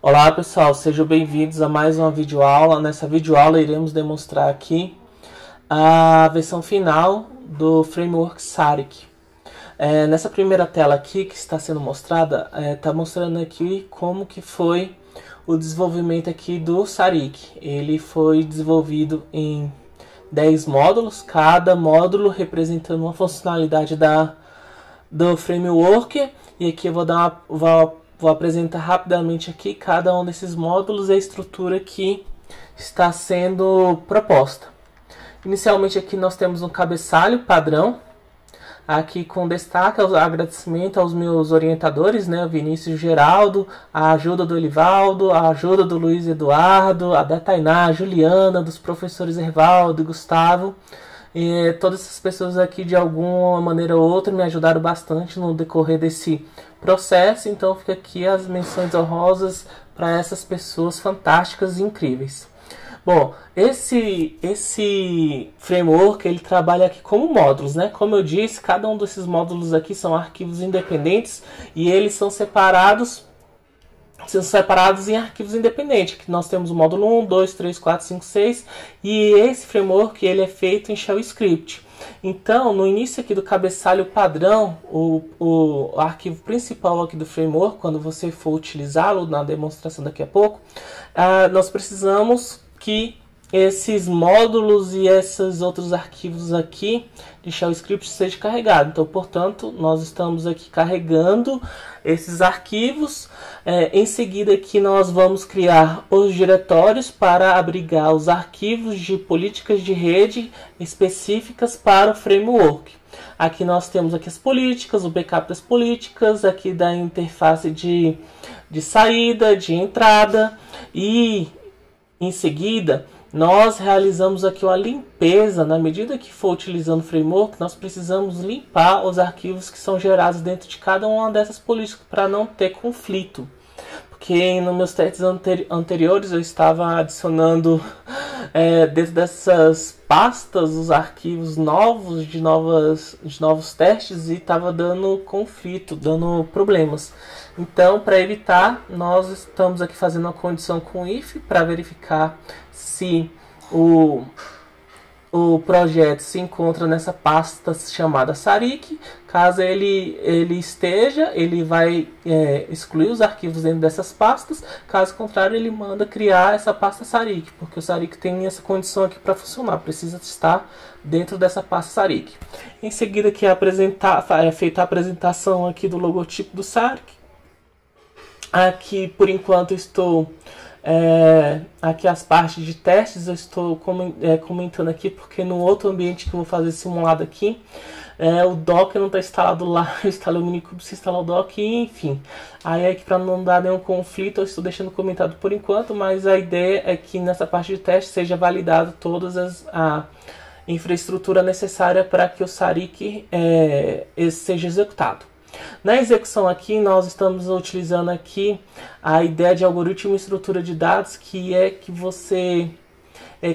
Olá pessoal, sejam bem-vindos a mais uma videoaula. Nessa videoaula iremos demonstrar aqui a versão final do framework Sarik. Nessa primeira tela aqui que está sendo mostrada, está mostrando aqui como que foi o desenvolvimento aqui do Sarik. Ele foi desenvolvido em 10 módulos, cada módulo representando uma funcionalidade do framework. E aqui eu vou apresentar rapidamente aqui cada um desses módulos e a estrutura que está sendo proposta. Inicialmente aqui nós temos um cabeçalho padrão, aqui com destaque ao agradecimento aos meus orientadores, né, o Vinícius e Geraldo, a ajuda do Elivaldo, a ajuda do Luiz Eduardo, a da Tainá, a Juliana, dos professores Ervaldo e Gustavo. E todas essas pessoas aqui de alguma maneira ou outra me ajudaram bastante no decorrer desse processo, então fica aqui as menções honrosas para essas pessoas fantásticas e incríveis. Bom, esse framework ele trabalha aqui como módulos, né? Como eu disse, cada um desses módulos aqui são arquivos independentes e eles são separados em arquivos independentes, que nós temos o módulo 1, 2, 3, 4, 5, 6, e esse framework ele é feito em Shell Script. Então, no início aqui do cabeçalho padrão, o arquivo principal aqui do framework, quando você for utilizá-lo na demonstração daqui a pouco, nós precisamos que esses módulos e esses outros arquivos aqui de Shell Script sejam carregados. Então, portanto, nós estamos aqui carregando esses arquivos. Em seguida aqui nós vamos criar os diretórios para abrigar os arquivos de políticas de rede específicas para o framework. Aqui nós temos aqui as políticas, o backup das políticas, aqui da interface de saída, de entrada, e em seguida nós realizamos aqui uma limpeza. Na medida que for utilizando o framework, nós precisamos limpar os arquivos que são gerados dentro de cada uma dessas políticas para não ter conflito. Porque nos meus testes anteriores eu estava adicionando dentro dessas pastas os arquivos novos de novos testes e estava dando conflito, dando problemas. Então, para evitar, nós estamos aqui fazendo uma condição com if para verificar se o projeto se encontra nessa pasta chamada Sarik. Caso ele esteja, ele vai excluir os arquivos dentro dessas pastas. Caso contrário, ele manda criar essa pasta Sarik, porque o Sarik tem essa condição aqui para funcionar, precisa estar dentro dessa pasta Sarik. Em seguida, aqui é feita a apresentação aqui do logotipo do Sarik. Aqui, por enquanto, estou aqui as partes de testes eu estou comentando aqui, porque no outro ambiente que eu vou fazer simulado aqui, o Docker não está instalado lá. Eu instalei o Minikube sem instalar o Docker, enfim. Aí aqui, para não dar nenhum conflito, eu estou deixando comentado por enquanto, mas a ideia é que nessa parte de teste seja validado todas a infraestrutura necessária para que o Sarik seja executado. Na execução aqui, nós estamos utilizando aqui a ideia de algoritmo e estrutura de dados, que é que você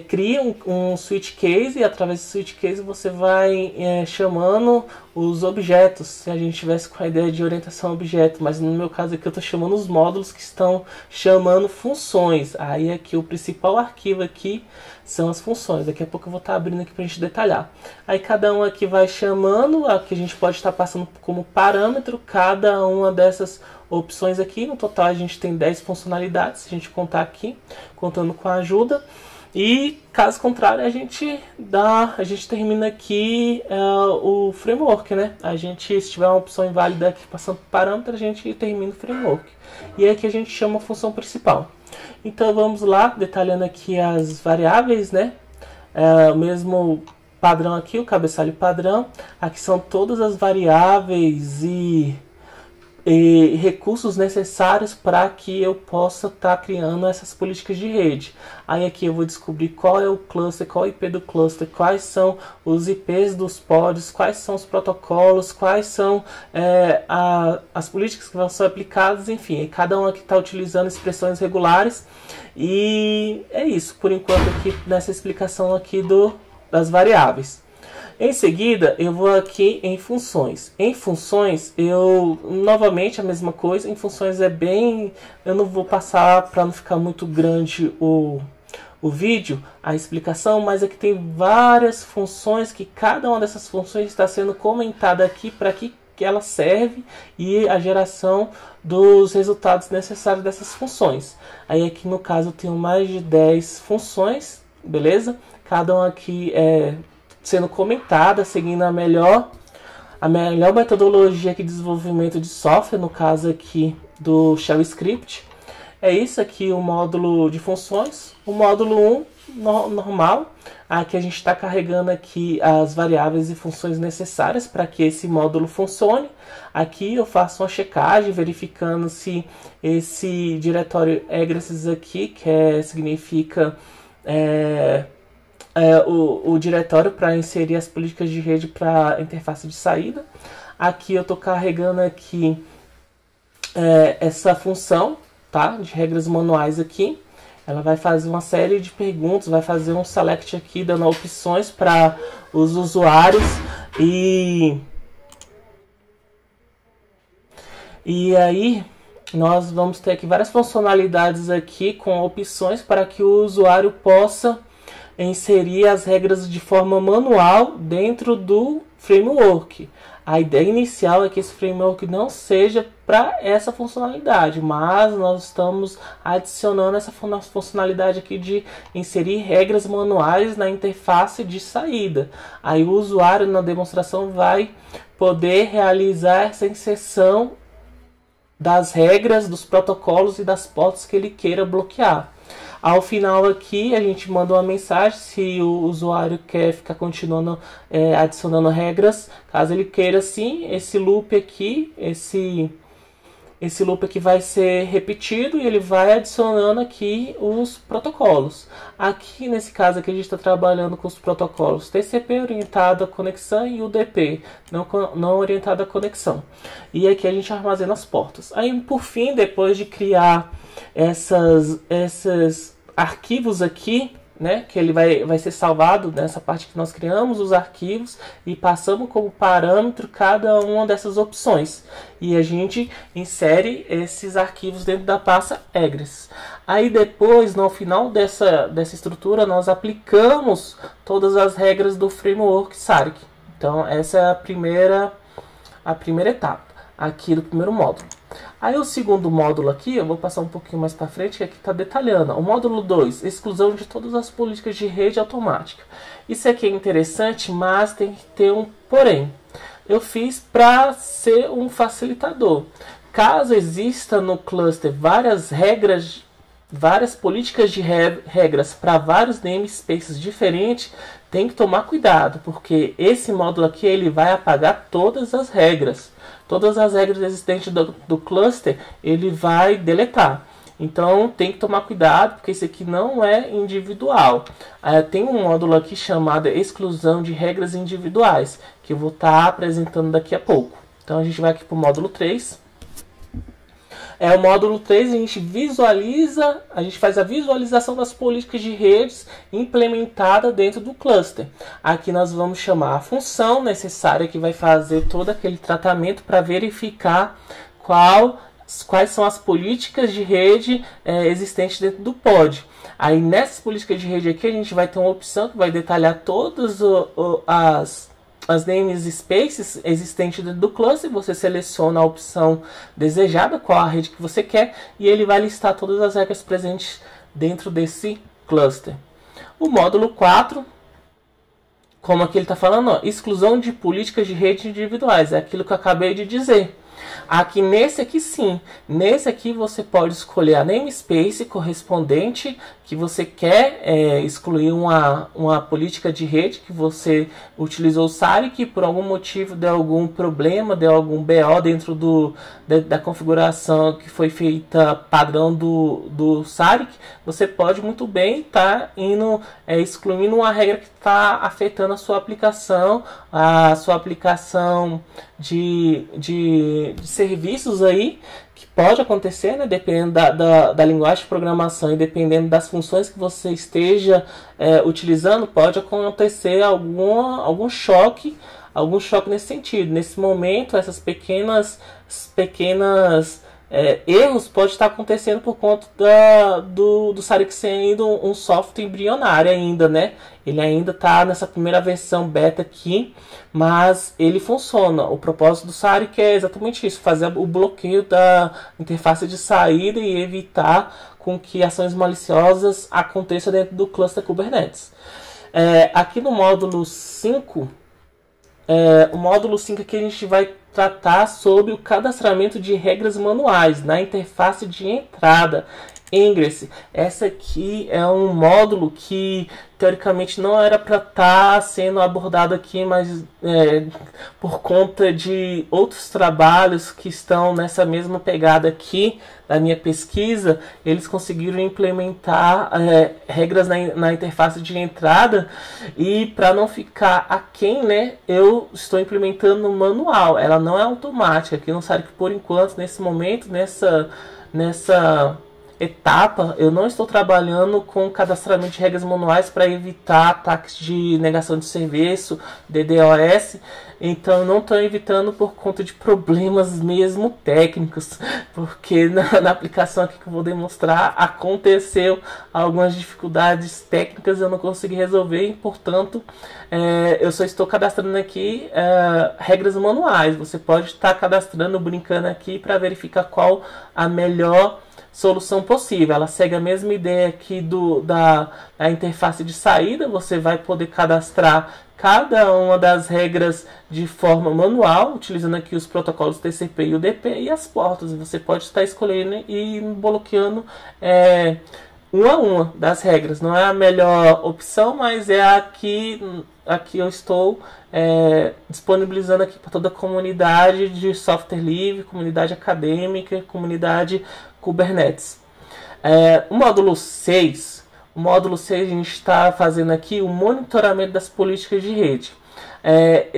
cria um switch case, e através do switch case você vai chamando os objetos, se a gente tivesse com a ideia de orientação a objeto, mas no meu caso aqui eu estou chamando os módulos que estão chamando funções. Aí aqui o principal arquivo aqui são as funções. Daqui a pouco eu vou estar abrindo aqui para a gente detalhar. Aí cada um aqui vai chamando, aqui a gente pode estar passando como parâmetro cada uma dessas opções aqui. No total a gente tem 10 funcionalidades, se a gente contar aqui, contando com a ajuda. E caso contrário, a gente termina aqui o framework, né? Se tiver uma opção inválida aqui passando por parâmetro, a gente termina o framework. E aqui a gente chama a função principal. Então vamos lá, detalhando aqui as variáveis, né? O mesmo padrão aqui, o cabeçalho padrão. Aqui são todas as variáveis e recursos necessários para que eu possa estar criando essas políticas de rede. Aí aqui eu vou descobrir qual é o cluster, qual é o IP do cluster, quais são os IPs dos pods, quais são os protocolos, quais são as políticas que vão ser aplicadas, enfim. Cada um aqui está utilizando expressões regulares. E é isso, por enquanto, aqui nessa explicação aqui das variáveis. Em seguida, eu vou aqui em funções. Em funções, eu novamente a mesma coisa. Em funções é bem... Eu não vou passar para não ficar muito grande o vídeo, a explicação, mas aqui tem várias funções que cada uma dessas funções está sendo comentada aqui para que ela serve e a geração dos resultados necessários dessas funções. Aí aqui no caso eu tenho mais de 10 funções, beleza? Cada uma aqui é sendo comentada, seguindo a melhor metodologia aqui de desenvolvimento de software, no caso aqui do Shell Script. É isso aqui o módulo de funções. O módulo 1 normal, aqui a gente está carregando aqui as variáveis e funções necessárias para que esse módulo funcione. Aqui eu faço uma checagem verificando se esse diretório egress aqui, que significa o diretório para inserir as políticas de rede para a interface de saída. Aqui eu estou carregando aqui essa função, tá, de regras manuais aqui. Ela vai fazer uma série de perguntas, vai fazer um select aqui, dando opções para os usuários. E aí nós vamos ter aqui várias funcionalidades aqui com opções para que o usuário possa inserir as regras de forma manual dentro do framework. A ideia inicial é que esse framework não seja para essa funcionalidade, mas nós estamos adicionando essa funcionalidade aqui de inserir regras manuais na interface de saída. Aí o usuário na demonstração vai poder realizar essa inserção das regras, dos protocolos e das portas que ele queira bloquear. Ao final aqui a gente manda uma mensagem se o usuário quer ficar continuando adicionando regras. Caso ele queira sim, esse loop aqui, esse loop aqui vai ser repetido e ele vai adicionando aqui os protocolos. Aqui nesse caso aqui a gente está trabalhando com os protocolos TCP orientado à conexão e UDP não orientado à conexão. E aqui a gente armazena as portas. Aí por fim, depois de criar esses arquivos aqui, né, que ele vai ser salvado nessa parte que nós criamos os arquivos e passamos como parâmetro cada uma dessas opções e a gente insere esses arquivos dentro da pasta egress. Aí depois, no final dessa estrutura, nós aplicamos todas as regras do framework SARIC. Então essa é a primeira etapa aqui do primeiro módulo. Aí o segundo módulo aqui, eu vou passar um pouquinho mais para frente, que aqui está detalhando. O módulo 2, exclusão de todas as políticas de rede automática. Isso aqui é interessante, mas tem que ter um porém. Eu fiz para ser um facilitador. Caso exista no cluster várias regras, várias políticas de regras para vários namespaces diferentes, tem que tomar cuidado, porque esse módulo aqui ele vai apagar todas as regras. Todas as regras existentes do cluster ele vai deletar. Então tem que tomar cuidado, porque esse aqui não é individual. Tem um módulo aqui chamado exclusão de regras individuais, que eu vou estar apresentando daqui a pouco. Então a gente vai aqui para o módulo 3. O módulo 3 a gente visualiza, a gente faz a visualização das políticas de redes implementada dentro do cluster. Aqui nós vamos chamar a função necessária que vai fazer todo aquele tratamento para verificar quais são as políticas de rede existentes dentro do pod. Aí nessas políticas de rede aqui a gente vai ter uma opção que vai detalhar todas as namespaces existentes dentro do cluster. Você seleciona a opção desejada, qual a rede que você quer, e ele vai listar todas as regras presentes dentro desse cluster. O módulo 4, como aqui ele está falando, ó, exclusão de políticas de rede individuais, é aquilo que eu acabei de dizer. Aqui nesse aqui sim, nesse aqui você pode escolher a namespace correspondente que você quer excluir uma política de rede que você utilizou o SARIC, que por algum motivo deu algum problema, deu algum BO dentro da configuração que foi feita padrão do SARIC. Você pode muito bem estar excluindo uma regra que está afetando a sua aplicação de de serviços aí, que pode acontecer, né, dependendo da linguagem de programação e dependendo das funções que você esteja utilizando, pode acontecer algum choque nesse sentido. Nesse momento, essas pequenas erros pode estar acontecendo por conta do Sarik sendo um software embrionário ainda, né? Ele ainda está nessa primeira versão beta aqui, mas ele funciona. O propósito do Sarik é exatamente isso, fazer o bloqueio da interface de saída e evitar com que ações maliciosas aconteçam dentro do cluster Kubernetes. Aqui no módulo 5, o módulo 5 aqui a gente vai tratar sobre o cadastramento de regras manuais na interface de entrada, Ingress. Essa aqui é um módulo que teoricamente não era para estar sendo abordado aqui, mas por conta de outros trabalhos que estão nessa mesma pegada aqui da minha pesquisa, eles conseguiram implementar regras na interface de entrada, e para não ficar aquém, né, eu estou implementando no manual. Ela não é automática, aqui não sabe que por enquanto, nesse momento, nessa etapa, eu não estou trabalhando com cadastramento de regras manuais para evitar ataques de negação de serviço, DDoS. Então eu não estou evitando por conta de problemas mesmo técnicos, porque na aplicação aqui que eu vou demonstrar aconteceu algumas dificuldades técnicas, eu não consegui resolver, e portanto eu só estou cadastrando aqui regras manuais. Você pode estar cadastrando, brincando aqui para verificar qual a melhor solução possível. Ela segue a mesma ideia aqui da interface de saída. Você vai poder cadastrar cada uma das regras de forma manual, utilizando aqui os protocolos TCP e UDP e as portas. Você pode estar escolhendo e bloqueando uma a uma das regras. Não é a melhor opção, mas é aqui eu estou disponibilizando aqui para toda a comunidade de software livre, comunidade acadêmica, comunidade Kubernetes. O módulo 6, a gente está fazendo aqui o monitoramento das políticas de rede.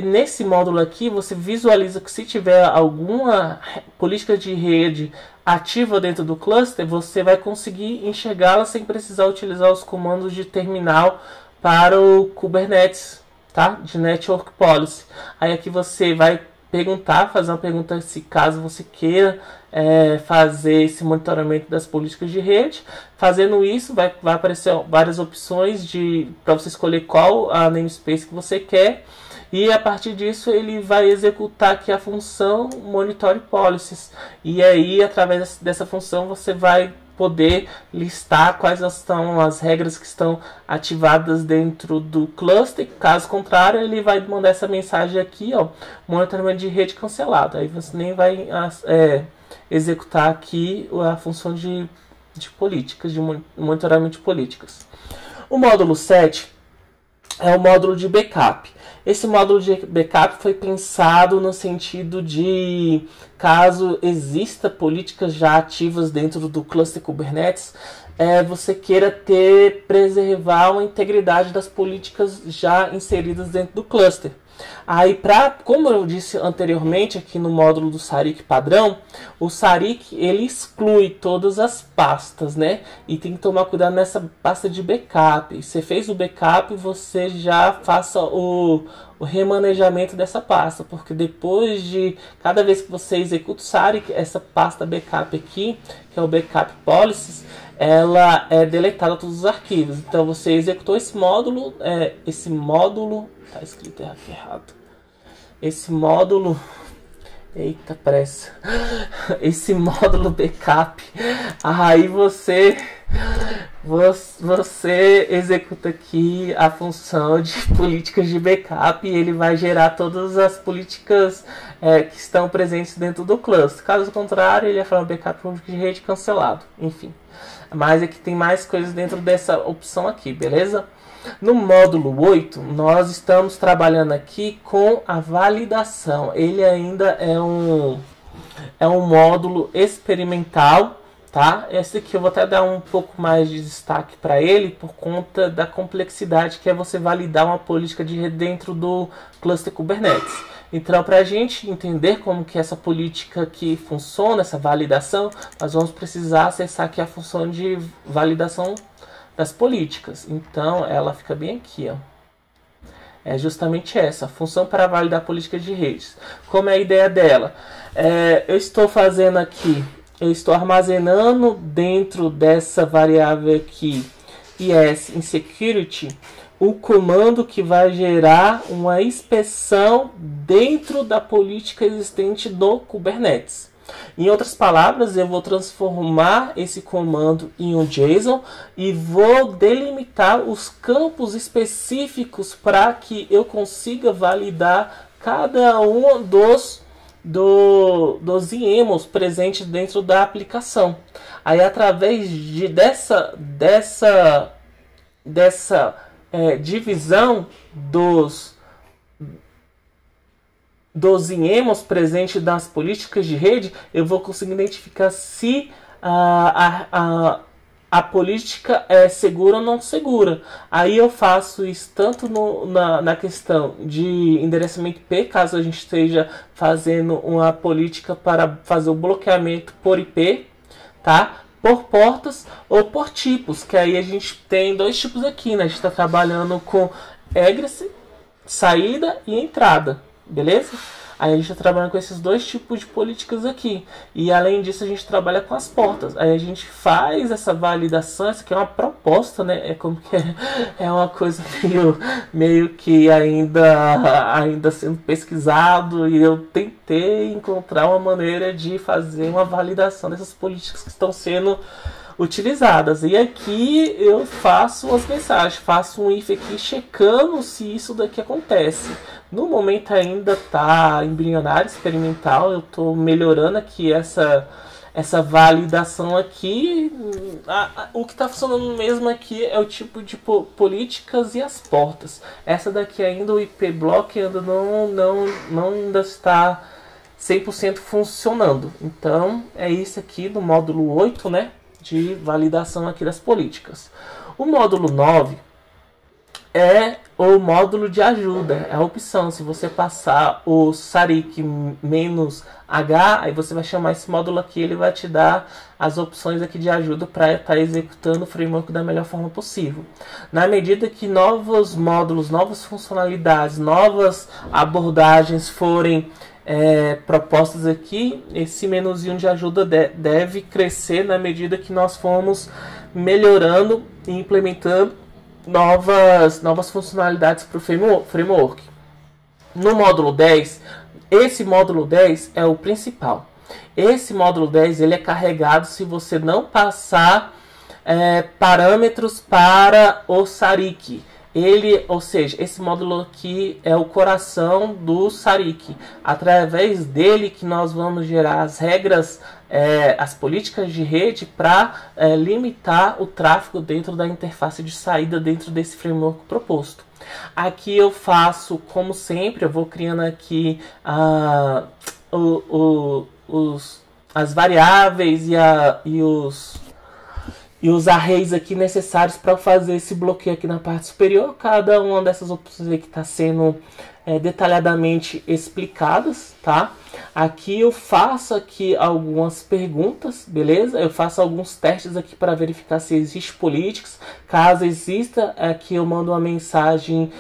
Nesse módulo aqui você visualiza que se tiver alguma política de rede ativa dentro do cluster, você vai conseguir enxergá-la sem precisar utilizar os comandos de terminal para o Kubernetes, tá? De Network Policy. Aí aqui você vai fazer uma pergunta se caso você queira fazer esse monitoramento das políticas de rede. Fazendo isso, vai aparecer várias opções para você escolher qual a namespace que você quer, e a partir disso ele vai executar aqui a função Monitor Policies, e aí através dessa função você vai poder listar quais são as regras que estão ativadas dentro do cluster. Caso contrário, ele vai mandar essa mensagem aqui, ó, monitoramento de rede cancelado. Aí você nem vai executar aqui a função de políticas, de monitoramento de políticas. O módulo 7 é o módulo de backup. Esse módulo de backup foi pensado no sentido de, caso exista políticas já ativas dentro do cluster Kubernetes, você queira preservar a integridade das políticas já inseridas dentro do cluster. Aí, como eu disse anteriormente aqui no módulo do Sarik padrão, o Sarik ele exclui todas as pastas, né? E tem que tomar cuidado nessa pasta de backup. Você fez o backup, você já faça o remanejamento dessa pasta, porque depois de cada vez que você executa o Sarik, essa pasta backup aqui, que é o Backup Policies, ela é deletada todos os arquivos. Então você executou esse módulo, tá escrito aqui errado. Esse módulo, eita pressa, esse módulo backup, aí você executa aqui a função de políticas de backup e ele vai gerar todas as políticas que estão presentes dentro do cluster. Caso contrário, ele vai falar backup público de rede cancelado, enfim. Mas aqui tem mais coisas dentro dessa opção aqui, beleza? No módulo 8, nós estamos trabalhando aqui com a validação. Ele ainda é um módulo experimental, tá? Esse aqui eu vou até dar um pouco mais de destaque para ele por conta da complexidade que é você validar uma política de rede dentro do cluster Kubernetes. Então, para a gente entender como que essa política aqui funciona, essa validação, nós vamos precisar acessar aqui a função de validação das políticas. Então, ela fica bem aqui, ó. É justamente essa, a função para validar políticas de redes. Como é a ideia dela? Eu estou fazendo aqui, eu estou armazenando dentro dessa variável aqui, yes, insecurity, o comando que vai gerar uma inspeção dentro da política existente no Kubernetes. Em outras palavras, eu vou transformar esse comando em um JSON e vou delimitar os campos específicos para que eu consiga validar cada um dos YAMLs presentes dentro da aplicação. Aí, através dessa divisão dos YAMLs presentes nas políticas de rede, eu vou conseguir identificar se a política é segura ou não segura. Aí eu faço isso tanto na questão de endereçamento IP, caso a gente esteja fazendo uma política para fazer o bloqueamento por IP, tá? Por portas ou por tipos, que aí a gente tem dois tipos aqui, né? A gente está trabalhando com egress, saída e entrada. Beleza? Aí a gente está trabalhando com esses dois tipos de políticas aqui. E além disso a gente trabalha com as portas. Aí a gente faz essa validação. Essa aqui é uma proposta, né? É como que é uma coisa meio que ainda sendo pesquisado. E eu tentei encontrar uma maneira de fazer uma validação dessas políticas que estão sendo utilizadas. E aqui eu faço as mensagens, faço um if aqui checando se isso daqui acontece. No momento ainda está embrionário, experimental, eu estou melhorando aqui essa validação aqui. O que está funcionando mesmo aqui é o tipo de políticas e as portas. Essa daqui ainda, o IP block ainda não ainda está 100% funcionando. Então é isso aqui do módulo 8, né? De validação aqui das políticas. O módulo 9 é o módulo de ajuda, é a opção. Se você passar o SARIC -H, aí você vai chamar esse módulo aqui, ele vai te dar as opções aqui de ajuda para estar executando o framework da melhor forma possível. Na medida que novos módulos, novas funcionalidades, novas abordagens forem propostas aqui, esse menuzinho de ajuda deve crescer na medida que nós formos melhorando e implementando novas funcionalidades para o framework. No módulo 10, esse módulo 10 é o principal. Esse módulo 10 ele é carregado se você não passar parâmetros para o SARIC. Ou seja, esse módulo aqui é o coração do SARIC. Através dele que nós vamos gerar as regras, as políticas de rede para limitar o tráfego dentro da interface de saída dentro desse framework proposto. Aqui eu faço, como sempre, eu vou criando aqui as variáveis e os arrays aqui necessários para fazer esse bloqueio aqui na parte superior. Cada uma dessas opções aqui está sendo detalhadamente explicadas, tá? Aqui eu faço aqui algumas perguntas, beleza? Eu faço alguns testes aqui para verificar se existe políticas. Caso exista, aqui eu mando uma mensagem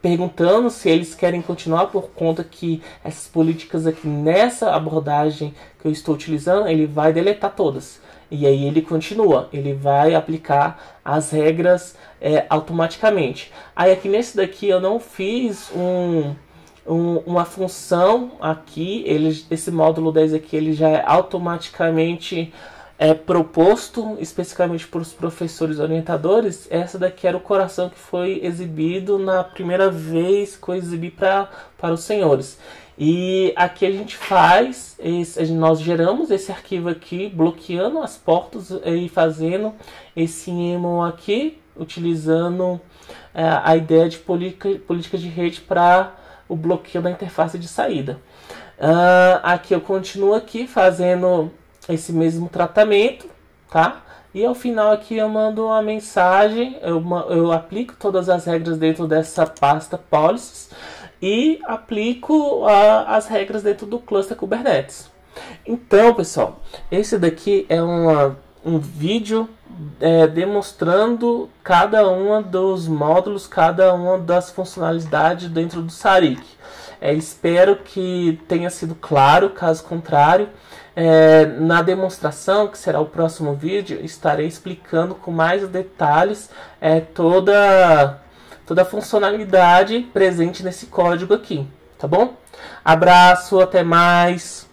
perguntando se eles querem continuar, por conta que essas políticas aqui nessa abordagem que eu estou utilizando, ele vai deletar todas. E aí ele continua, ele vai aplicar as regras automaticamente. Aí aqui nesse daqui eu não fiz uma função aqui, esse módulo 10 aqui ele já é automaticamente proposto especificamente para os professores orientadores. Essa daqui era o coração que foi exibido na primeira vez que eu exibi para os senhores. E aqui a gente faz, nós geramos esse arquivo aqui, bloqueando as portas e fazendo esse YAML aqui, utilizando a ideia de política de rede para o bloqueio da interface de saída. Aqui eu continuo aqui fazendo esse mesmo tratamento, tá? E ao final aqui eu mando uma mensagem, eu aplico todas as regras dentro dessa pasta policies. e aplico as regras dentro do cluster Kubernetes. Então, pessoal, esse daqui é um vídeo demonstrando cada um dos módulos, cada uma das funcionalidades dentro do Sarik. Espero que tenha sido claro. Caso contrário, na demonstração, que será o próximo vídeo, estarei explicando com mais detalhes toda a funcionalidade presente nesse código aqui, tá bom? Abraço, até mais!